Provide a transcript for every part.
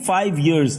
5 years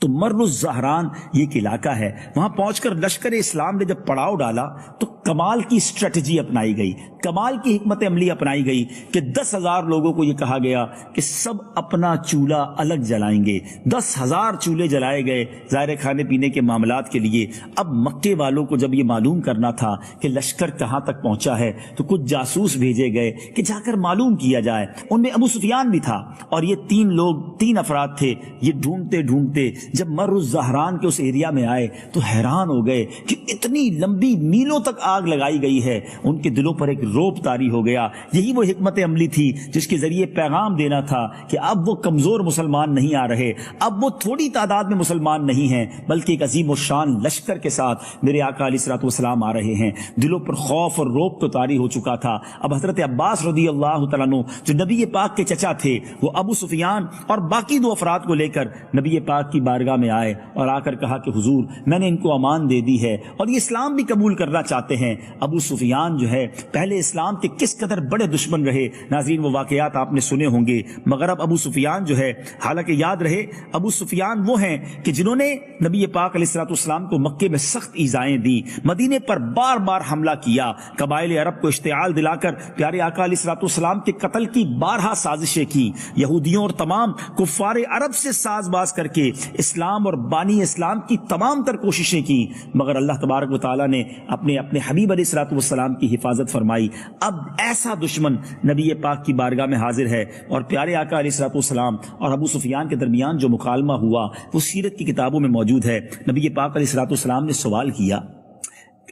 تو مر الزہران یہ ایک علاقہ ہے، وہاں پہنچ کر لشکر اسلام نے جب پڑاؤ ڈالا تو کمال کی اسٹریٹجی اپنائی گئی، کمال کی حکمت عملی اپنائی گئی کہ 10,000 لوگوں کو یہ کہا گیا کہ سب اپنا چولہا الگ جلائیں گے۔ 10,000 چولہے جلائے گئے ظاہر کھانے پینے کے معاملات کے لیے۔ اب مکے والوں کو جب یہ معلوم کرنا تھا کہ لشکر کہاں تک پہنچا ہے تو کچھ جاسوس بھیجے گئے کہ جا کر معلوم کیا جائے۔ ان میں ابو سفیان بھی تھا، اور یہ 3 افراد تھے۔ یہ ڈھونڈتے ڈھونڈتے جب مر الزہران کے اس ایریا میں آئے تو حیران ہو گئے کہ اتنی لمبی میلوں تک آگ لگائی گئی ہے۔ ان کے دلوں پر ایک روب طاری ہو گیا۔ یہی وہ حکمت عملی تھی جس کے ذریعے پیغام دینا تھا کہ اب وہ کمزور مسلمان نہیں آ رہے، اب وہ تھوڑی تعداد میں مسلمان نہیں ہیں، بلکہ ایک عظیم الشان لشکر کے ساتھ میرے آقا علیہ الصلوۃ والسلام آ رہے ہیں۔ دلوں پر خوف اور روب تو طاری ہو چکا تھا۔ اب حضرت عباس رضی اللہ تعالیٰ عنہ جو نبی پاک کے چچا تھے، وہ ابو سفیان اور باقی 2 افراد کو لے کر نبی پاک کی بارگاہ میں آئے اور آ کر کہا کہ حضور میں نے ان کو امان دے دی ہے اور یہ اسلام بھی قبول کرنا چاہتے ہیں۔ ابو سفیان جو ہے پہلے اسلام کے کس قدر بڑے دشمن رہے، ناظرین وہ واقعات آپ نے سنے ہوں گے، مگر اب ابو سفیان جو ہے، حالانکہ یاد رہے ابو سفیان وہ ہیں کہ جنہوں نے نبی پاک علیہ الصلوۃ والسلام کو مکے میں سخت ایذائیں دی، مدینے پر بار بار حملہ کیا، قبائل عرب کو اشتعال دلا کر پیارے آقا علیہ الصلوۃ والسلام کے قتل کی بارہا سازشیں کی، یہودیوں اور تمام کفار عرب سے ساز باز کر کے اسلام اور بانی اسلام کی تمام تر کوششیں کی، مگر اللہ تبارک و تعالیٰ نے اپنے حبیب علیہ الصلوۃ والسلام کی حفاظت فرمائی۔ اب ایسا دشمن نبی پاک کی بارگاہ میں حاضر ہے، اور پیارے آقا علیہ الصلوۃ والسلام اور ابو سفیان کے درمیان جو مکالمہ ہوا وہ سیرت کی کتابوں میں موجود ہے۔ نبی پاک علیہ الصلوۃ والسلام نے سوال کیا،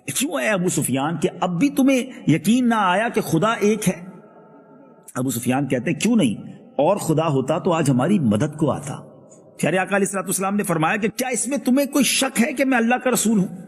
کیوں اے ابو سفیان کہ اب بھی تمہیں یقین نہ آیا کہ خدا ایک ہے؟ ابو سفیان کہتے ہیں کیوں نہیں، اور خدا ہوتا تو آج ہماری مدد کو آتا۔ پیارے آقا علیہ الصلوۃ والسلام نے فرمایا کہ کیا اس میں تمہیں کوئی شک ہے کہ میں اللہ کا رسول ہوں؟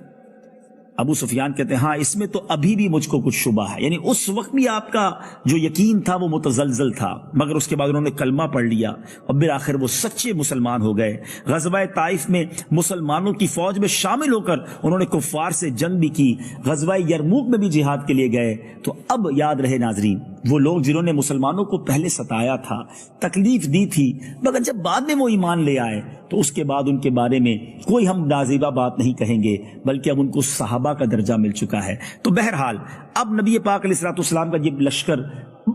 ابو سفیان کہتے ہیں ہاں اس میں تو ابھی بھی مجھ کو کچھ شبہ ہے، یعنی اس وقت بھی آپ کا جو یقین تھا وہ متزلزل تھا، مگر اس کے بعد انہوں نے کلمہ پڑھ لیا اور بالآخر وہ سچے مسلمان ہو گئے۔ غزوہ طائف میں مسلمانوں کی فوج میں شامل ہو کر انہوں نے کفار سے جنگ بھی کی، غزوہ یرموک میں بھی جہاد کے لیے گئے۔ تو اب یاد رہے ناظرین، وہ لوگ جنہوں نے مسلمانوں کو پہلے ستایا تھا، تکلیف دی تھی، مگر جب بعد میں وہ ایمان لے آئے تو اس کے بعد ان کے بارے میں کوئی ہم نازیبہ بات نہیں کہیں گے، بلکہ اب ان کو صحابہ کا درجہ مل چکا ہے۔ تو بہرحال اب نبی پاک علیہ الصلوۃ والسلام کا یہ لشکر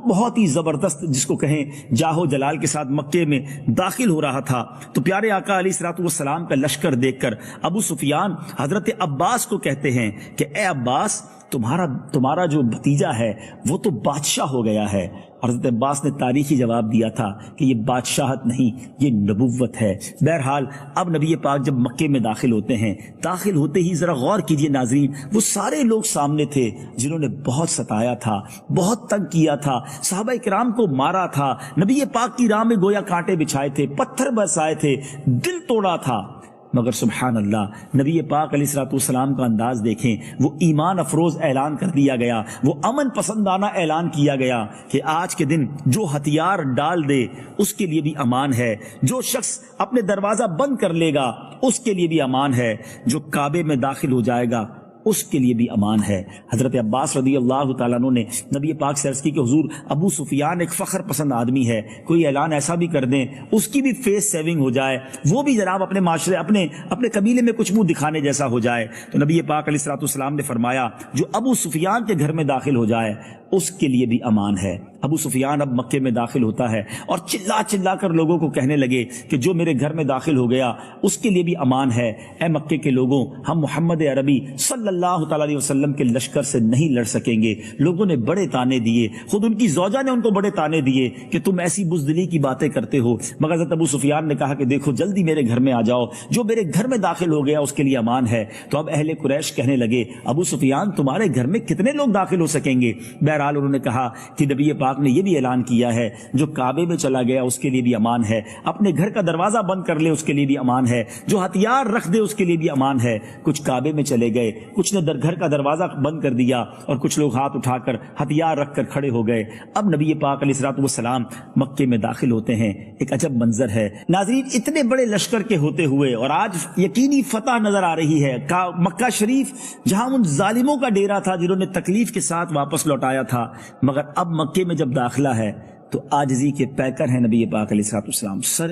بہت ہی زبردست جس کو کہیں جاہو جلال کے ساتھ مکے میں داخل ہو رہا تھا، تو پیارے آقا علیہ الصلوۃ والسلام کا لشکر دیکھ کر ابو سفیان حضرت عباس کو کہتے ہیں کہ اے عباس، تمہارا جو بھتیجا ہے وہ تو بادشاہ ہو گیا ہے۔ حضرت عباس نے تاریخی جواب دیا تھا کہ یہ بادشاہت نہیں، یہ نبوت ہے۔ بہرحال اب نبی پاک جب مکے میں داخل ہوتے ہیں، داخل ہوتے ہی ذرا غور کیجئے ناظرین، وہ سارے لوگ سامنے تھے جنہوں نے بہت ستایا تھا، بہت تنگ کیا تھا، صحابہ کرام کو مارا تھا، نبی پاک کی راہ میں گویا کانٹے بچھائے تھے، پتھر برسائے تھے، دل توڑا تھا، مگر سبحان اللہ نبی پاک علیہ الصلوۃ والسلام کا انداز دیکھیں، وہ ایمان افروز اعلان کر دیا گیا، وہ امن پسندانہ اعلان کیا گیا کہ آج کے دن جو ہتھیار ڈال دے اس کے لیے بھی امان ہے، جو شخص اپنے دروازہ بند کر لے گا اس کے لیے بھی امان ہے، جو کعبے میں داخل ہو جائے گا اس کے لیے بھی امان ہے۔ حضرت عباس رضی اللہ تعالیٰ عنہ نے نبی پاک سے عرض کی کہ حضور ابو سفیان ایک فخر پسند آدمی ہے، کوئی اعلان ایسا بھی کر دیں اس کی بھی فیس سیونگ ہو جائے، وہ بھی جناب اپنے معاشرے اپنے قبیلے میں کچھ منہ دکھانے جیسا ہو جائے۔ تو نبی پاک علیہ الصلوۃ والسلام نے فرمایا جو ابو سفیان کے گھر میں داخل ہو جائے اس کے لیے بھی امان ہے۔ ابو سفیان اب مکے میں داخل ہوتا ہے اور چلا چلا کر لوگوں کو کہنے لگے کہ جو میرے گھر میں داخل ہو گیا اس کے لیے بھی امان ہے۔ اے مکے کے لوگوں، ہم محمد عربی صلی اللہ تعالیٰ علیہ وسلم کے لشکر سے نہیں لڑ سکیں گے۔ لوگوں نے بڑے تانے دیے، خود ان کی زوجہ نے ان کو بڑے تانے دیے کہ تم ایسی بزدلی کی باتیں کرتے ہو، مگر حضرت ابو سفیان نے کہا کہ دیکھو جلدی میرے گھر میں آ جاؤ، جو میرے گھر میں داخل ہو گیا اس کے لیے امان ہے۔ تو اب اہل قریش کہنے لگے ابو سفیان تمہارے گھر میں کتنے لوگ داخل ہو سکیں گے؟ بہرحال انہوں نے کہا کہ نبی پاک نے یہ بھی اعلان کیا ہے جو کعبے میں چلا گیا اس کے لیے بھی امان ہے، اپنے گھر کا دروازہ بند کر لے اس کے لیے بھی امان ہے، جو ہتھیار رکھ دے اس کے لیے بھی امان ہے۔ کچھ کعبے میں چلے گئے، کچھ نے گھر کا دروازہ بند کر دیا اور کچھ لوگ ہاتھ اٹھا کر ہتھیار رکھ کر کھڑے ہو گئے۔ اب نبی پاک علیہ الصلوۃ والسلام مکے میں داخل ہوتے ہیں، ایک عجب منظر ہے ناظرین، اتنے بڑے لشکر کے ہوتے ہوئے، اور آج یقینی فتح نظر آ رہی ہے مکہ شریف جہاں ان ظالموں کا ڈیرا تھا جنہوں نے تکلیف کے ساتھ واپس لوٹایا تھا، مگر اب مکے میں جب داخلہ ہے تو عاجزی کے پیکر ہیں نبی پاک علیہ الصلوۃ والسلام، سر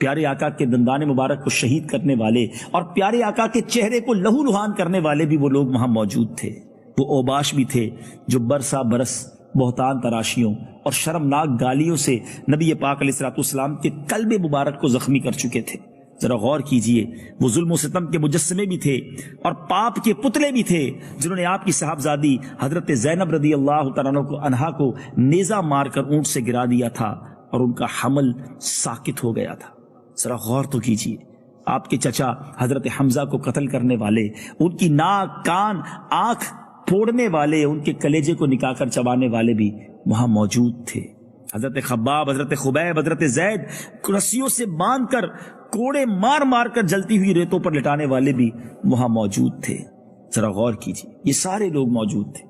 پیارے آقا کے دندان مبارک کو شہید کرنے والے اور پیارے آقا کے چہرے کو لہو لہان کرنے والے بھی وہ لوگ وہاں موجود تھے۔ وہ اوباش بھی تھے جو برسا برس بہتان تراشیوں اور شرمناک گالیوں سے نبی پاک علیہ الصلوۃ والسلام کے قلب مبارک کو زخمی کر چکے تھے۔ ذرا غور کیجئے، وہ ظلم و ستم کے مجسمے بھی تھے اور پاپ کے پتلے بھی تھے، جنہوں نے آپ کی صاحبزادی حضرت زینب رضی اللہ تعالیٰ عنہا کو نیزہ مار کر اونٹ سے گرا دیا تھا اور ان کا حمل ساکت ہو گیا تھا۔ ذرا غور تو کیجئے، آپ کے چچا حضرت حمزہ کو قتل کرنے والے، ان کی ناک کان آنکھ پھوڑنے والے، ان کے کلیجے کو نکال کر چبانے والے بھی وہاں موجود تھے۔ حضرت خباب، حضرت خبیب، حضرت زید رسیوں سے باندھ کر کوڑے مار مار کر جلتی ہوئی ریتوں پر لٹانے والے بھی وہاں موجود تھے۔ ذرا غور کیجیے، یہ سارے لوگ موجود تھے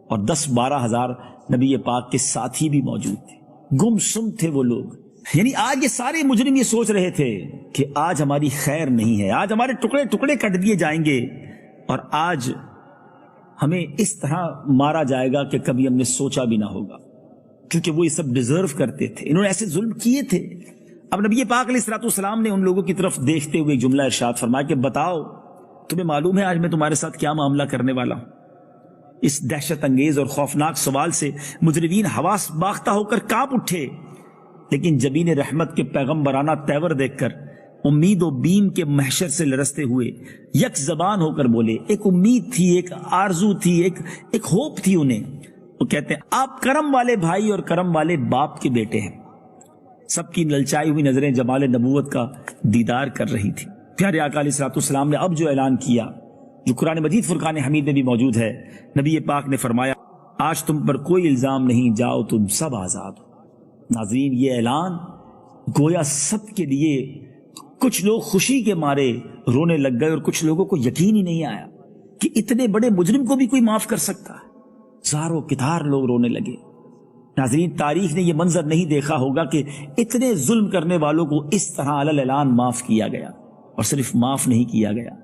اور 10-12 ہزار نبی پاک کے ساتھی بھی موجود تھے۔ گم سم تھے وہ لوگ، یعنی آج یہ سارے مجرم یہ سوچ رہے تھے کہ آج ہماری خیر نہیں ہے، آج ہمارے ٹکڑے ٹکڑے کٹ دیے جائیں گے اور آج ہمیں اس طرح مارا جائے گا کہ کبھی ہم نے سوچا بھی نہ ہوگا، کیونکہ وہ یہ سب ڈیزرو کرتے تھے، انہوں نے ایسے ظلم کیے تھے۔ اب نبی پاک علیہ الصلوۃ والسلام نے ان لوگوں کی طرف دیکھتے ہوئے ایک جملہ ارشاد فرمایا کہ بتاؤ تمہیں معلوم ہے آج میں تمہارے ساتھ کیا معاملہ کرنے والا ہوں؟ اس دہشت انگیز اور خوفناک سوال سے مجرمین حواس باختہ ہو کر کانپ اٹھے، لیکن جبین رحمت کے پیغمبرانہ تیور دیکھ کر امید و بیم کے محشر سے لرزتے ہوئے یک زبان ہو کر بولے۔ ایک امید تھی، ایک آرزو تھی، ایک ہوپ تھی انہیں۔ وہ کہتے ہیں آپ کرم والے بھائی اور کرم والے باپ کے بیٹے ہیں۔ سب کی للچائی ہوئی نظریں جمال نبوت کا دیدار کر رہی تھی۔ پیارے آقا علیہ الصلوۃ والسلام نے اب جو اعلان کیا، جو قرآن مجید فرقان حمید میں بھی موجود ہے، نبی پاک نے فرمایا آج تم پر کوئی الزام نہیں، جاؤ تم سب آزاد ہو۔ ناظرین، یہ اعلان گویا سب کے لیے، کچھ لوگ خوشی کے مارے رونے لگ گئے اور کچھ لوگوں کو یقین ہی نہیں آیا کہ اتنے بڑے مجرم کو بھی کوئی معاف کر سکتا ہے۔ زاروں کتار لوگ رونے لگے۔ ناظرین، تاریخ نے یہ منظر نہیں دیکھا ہوگا کہ اتنے ظلم کرنے والوں کو اس طرح علی الاعلان معاف کیا گیا، اور صرف معاف نہیں کیا گیا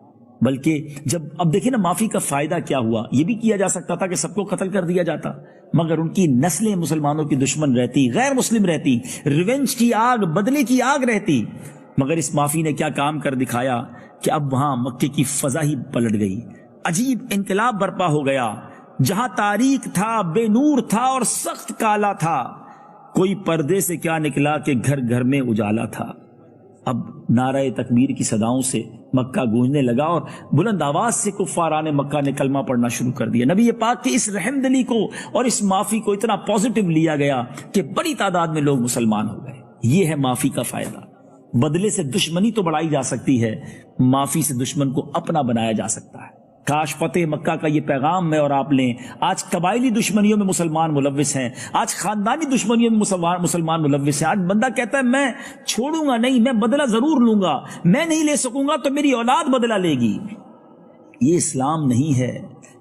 بلکہ جب اب دیکھیں نا معافی کا فائدہ کیا ہوا۔ یہ بھی کیا جا سکتا تھا کہ سب کو قتل کر دیا جاتا، مگر ان کی نسلیں مسلمانوں کی دشمن رہتی، غیر مسلم رہتی، ریونج کی آگ، بدلے کی آگ رہتی۔ مگر اس معافی نے کیا کام کر دکھایا کہ اب وہاں مکے کی فضا ہی پلٹ گئی، عجیب انقلاب برپا ہو گیا۔ جہاں تاریک تھا، بے نور تھا اور سخت کالا تھا، کوئی پردے سے کیا نکلا کہ گھر گھر میں اجالا تھا۔ اب نعرہ تکبیر کی صداؤں سے مکہ گونجنے لگا اور بلند آواز سے کفاران مکہ نے کلمہ پڑھنا شروع کر دیا۔ نبی پاک کی اس رحم دلی کو اور اس معافی کو اتنا پازیٹو لیا گیا کہ بڑی تعداد میں لوگ مسلمان ہو گئے۔ یہ ہے معافی کا فائدہ۔ بدلے سے دشمنی تو بڑھائی جا سکتی ہے، معافی سے دشمن کو اپنا بنایا جا سکتا ہے۔ کاش فتح مکہ کا یہ پیغام میں اور آپ لیں۔ آج قبائلی دشمنیوں میں مسلمان ملوث ہیں، آج خاندانی دشمنیوں میں مسلمان ملوث ہیں۔ آج بندہ کہتا ہے میں چھوڑوں گا نہیں، میں بدلہ ضرور لوں گا، میں نہیں لے سکوں گا تو میری اولاد بدلہ لے گی۔ یہ اسلام نہیں ہے،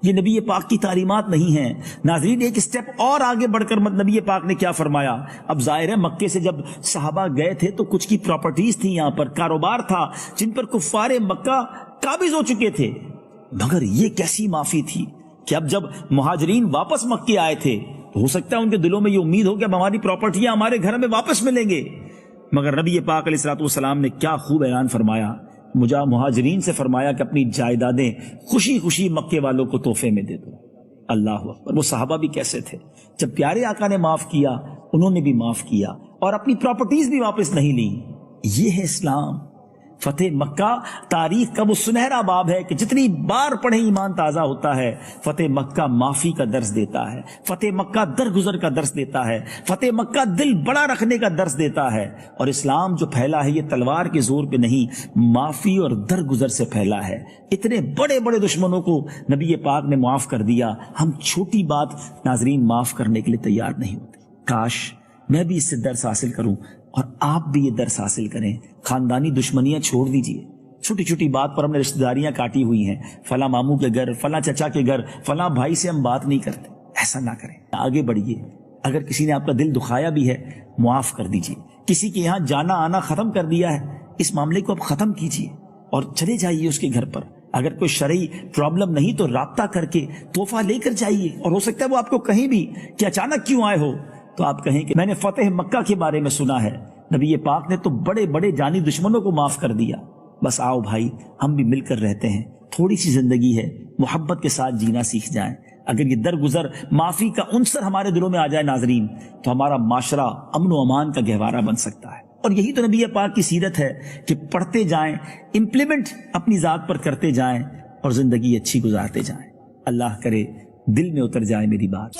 یہ نبی پاک کی تعلیمات نہیں ہیں۔ ناظرین، ایک سٹیپ اور آگے بڑھ کر نبی پاک نے کیا فرمایا؟ اب ظاہر ہے مکے سے جب صحابہ گئے تھے تو کچھ کی پراپرٹیز تھی، یہاں پر کاروبار تھا جن پر کفار مکہ قابض ہو چکے تھے، مگر یہ کیسی معافی تھی کہ اب جب مہاجرین واپس مکے آئے تھے تو ہو سکتا ہے ان کے دلوں میں یہ امید ہو کہ اب ہماری پراپرٹیاں ہمارے گھر میں واپس ملیں گے، مگر نبی پاک علیہ الصلوۃ والسلام نے کیا خوب اعلان فرمایا، مجھے مہاجرین سے فرمایا کہ اپنی جائیدادیں خوشی خوشی مکے والوں کو تحفے میں دے دو۔ اللہ اکبر! وہ صحابہ بھی کیسے تھے، جب پیارے آقا نے معاف کیا انہوں نے بھی معاف کیا اور اپنی پراپرٹیز بھی واپس نہیں لی۔ یہ ہے اسلام۔ فتح مکہ تاریخ کا وہ سنہرا باب ہے کہ جتنی بار پڑھیں ایمان تازہ ہوتا ہے۔ فتح مکہ معافی کا درس دیتا ہے، فتح مکہ درگزر کا درس دیتا ہے، فتح مکہ دل بڑا رکھنے کا درس دیتا ہے۔ اور اسلام جو پھیلا ہے یہ تلوار کے زور پہ نہیں، معافی اور درگزر سے پھیلا ہے۔ اتنے بڑے بڑے دشمنوں کو نبی پاک نے معاف کر دیا، ہم چھوٹی بات ناظرین معاف کرنے کے لیے تیار نہیں ہوتے۔ کاش میں بھی اس سے درس حاصل کروں اور آپ بھی یہ درس حاصل کریں۔ خاندانی دشمنیاں چھوڑ دیجئے، چھوٹی چھوٹی بات پر ہم نے رشتہ داریاں کاٹی ہوئی ہیں، فلاں ماموں کے گھر، فلاں چچا کے گھر، فلاں بھائی سے ہم بات نہیں کرتے، ایسا نہ کریں، آگے بڑھیے۔ اگر کسی نے آپ کا دل دکھایا بھی ہے معاف کر دیجئے۔ کسی کے یہاں جانا آنا ختم کر دیا ہے، اس معاملے کو اب ختم کیجئے اور چلے جائیے اس کے گھر پر۔ اگر کوئی شرعی پرابلم نہیں تو رابطہ کر کے تحفہ لے کر جائیے، اور ہو سکتا ہے وہ آپ کو کہیں بھی کہ اچانک کیوں آئے ہو تو آپ کہیں کہ میں نے فتح مکہ کے بارے میں سنا ہے، نبی پاک نے تو بڑے بڑے جانی دشمنوں کو معاف کر دیا. بس آؤ بھائی ہم بھی مل کر رہتے ہیں, تھوڑی سی زندگی ہے, محبت کے ساتھ جینا سیکھ جائیں. اگر یہ درگزر معافی کا عنصر ہمارے دلوں میں آ جائے ناظرین, تو ہمارا معاشرہ امن و امان کا گہوارہ بن سکتا ہے. اور یہی تو نبی پاک کی سیرت ہے کہ پڑھتے جائیں, امپلیمنٹ اپنی ذات پر کرتے جائیں اور زندگی اچھی گزارتے جائیں. اللہ کرے دل میں اتر جائے میری بات.